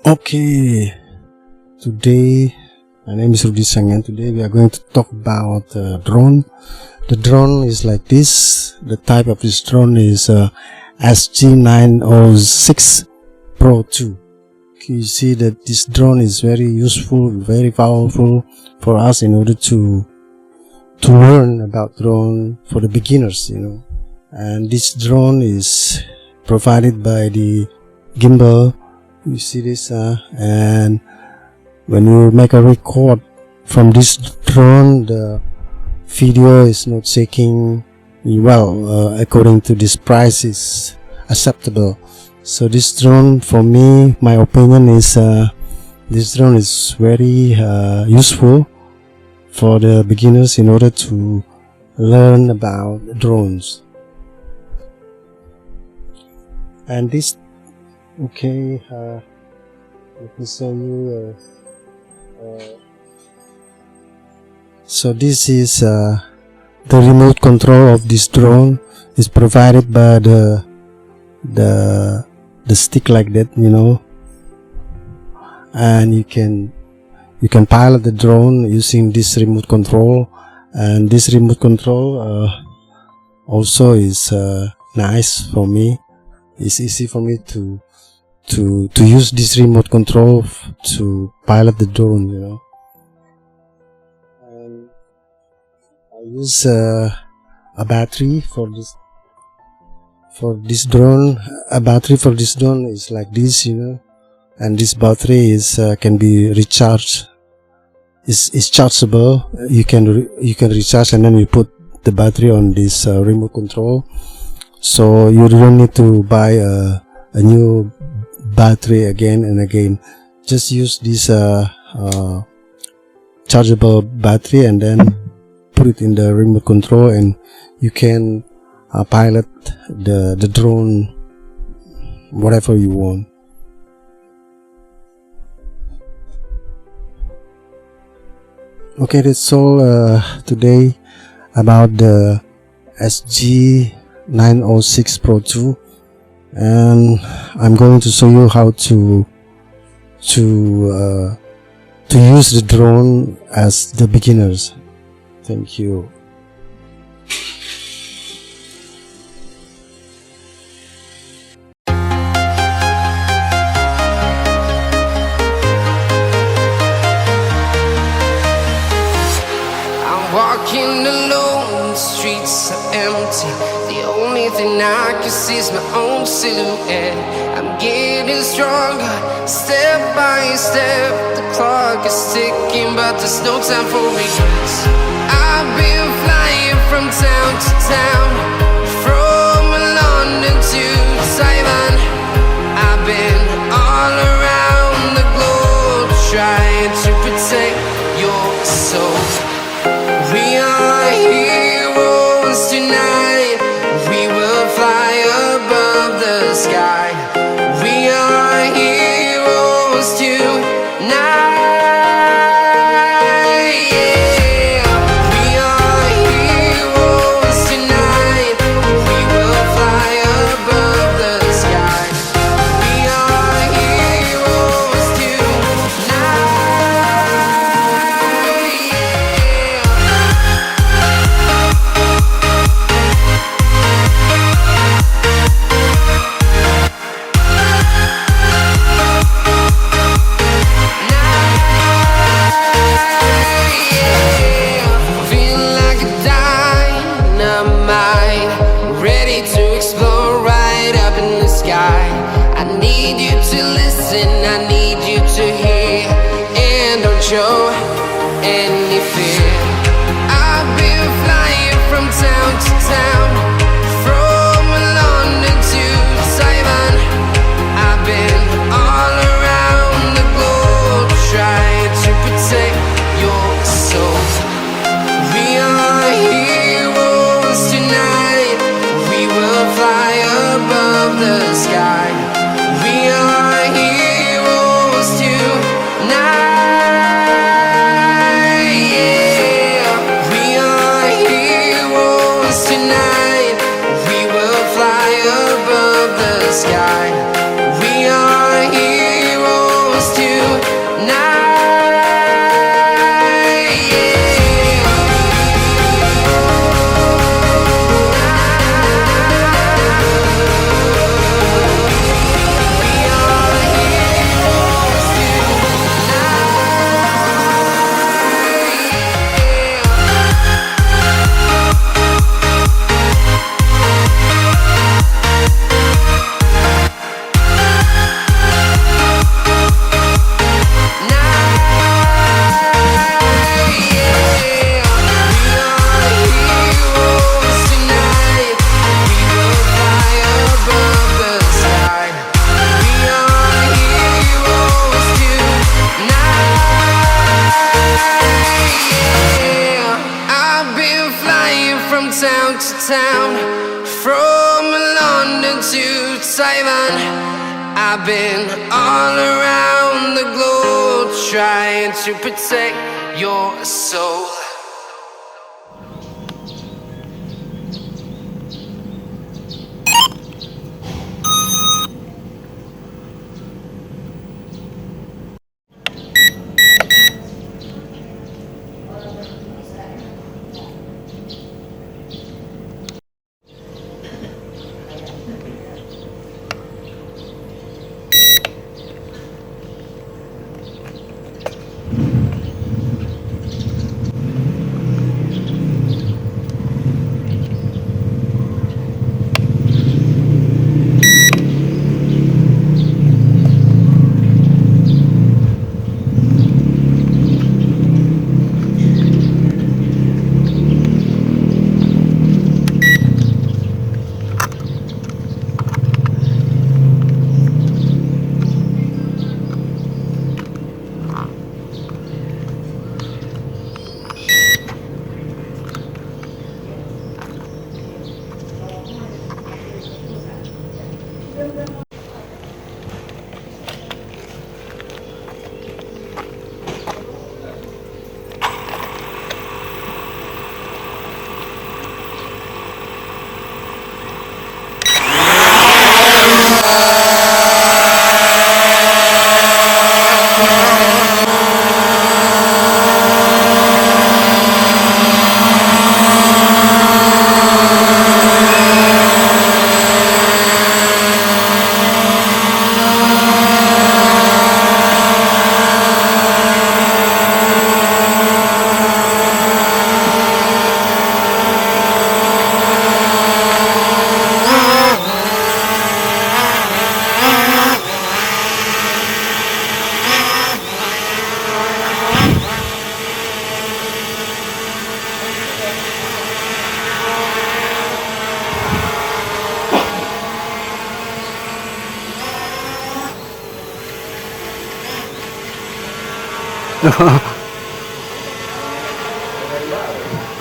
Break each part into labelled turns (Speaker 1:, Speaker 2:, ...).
Speaker 1: Okay, today my name is Rudy Sang, and today we are going to talk about drone. The drone is like this. The type of this drone is SG906 Pro 2. You see that this drone is very useful, very powerful for us in order to learn about drone for the beginners, And this drone is provided by the gimbal. You see this, and when you make a record from this drone, the video is not shaking well. According to this price, is acceptable. So this drone, for me, my opinion is this drone is very useful for the beginners in order to learn about drones. And this, okay, let me show you. So this is the remote control of this drone. Is provided by the stick like that, and you can pilot the drone using this remote control. And this remote control also is nice for me. It's easy for me to use this remote control to pilot the drone, And I use a battery for this drone. A battery for this drone is like this, and this battery is can be recharged. It's chargeable. You can recharge, and then you put the battery on this remote control. So you don't need to buy a new battery again and again. Just use this chargeable battery and then put it in the remote control, and you can pilot the drone whatever you want. Okay, that's all today about the SG906 Pro 2, and I'm going to show you how to use the drone as the beginners. Thank you.
Speaker 2: Walking alone, the streets are empty. The only thing I can see is my own silhouette. I'm getting stronger, step by step. The clock is ticking, but there's no time for regrets. I've been flying from town to town, from London to Taiwan. I've been all around the globe, trying to protect your soul. We are heroes tonight. We will fly above the sky. We are heroes tonight. Yeah. We are heroes tonight. We will fly above the sky. We are heroes tonight. Show any fear. I've been flying from town to town, from London to Taiwan. I've been all around the globe, trying to protect your soul. We are heroes tonight. We will fly above the sky. We are heroes London to Taiwan. I've been all around the globe trying to protect your soul.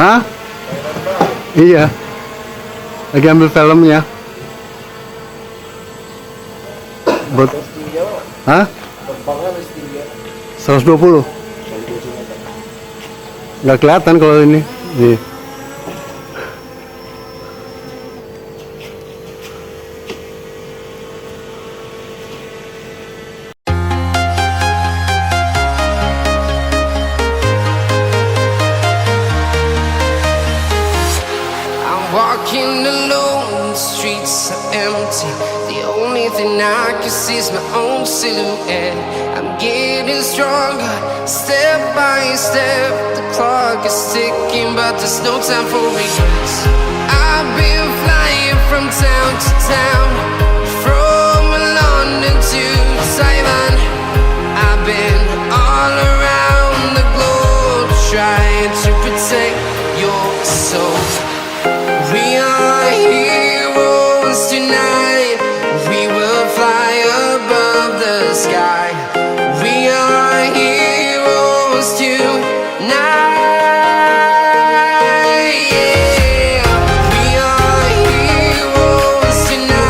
Speaker 1: Hah? Iya. Lagi ambil filmnya. Buat. Hah? 120. Nggak kelihatan kalau ini. Iya.
Speaker 2: Walking alone, the streets are empty. The only thing I can see is my own silhouette. I'm getting stronger, step by step. The clock is ticking, but there's no time for regrets. I've been flying from town to town, from London to Taiwan. I've been all around the globe trying to protect your soul. We are heroes tonight. We will fly above the sky. We are heroes tonight. Yeah. We are heroes tonight.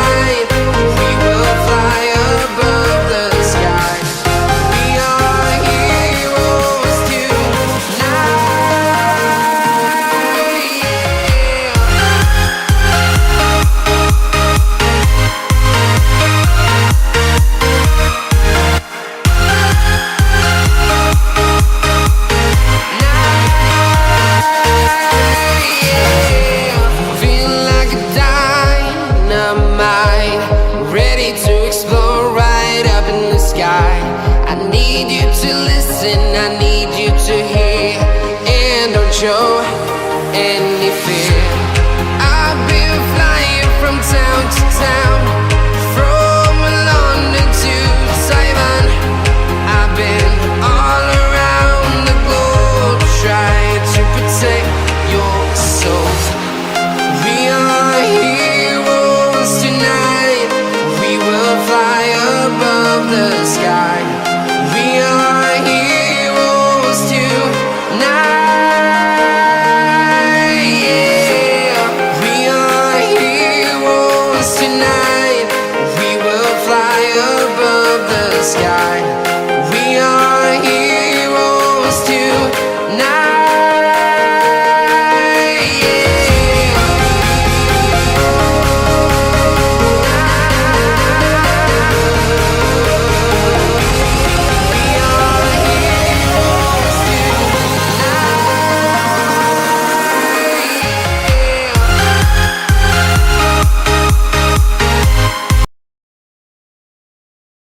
Speaker 2: tonight.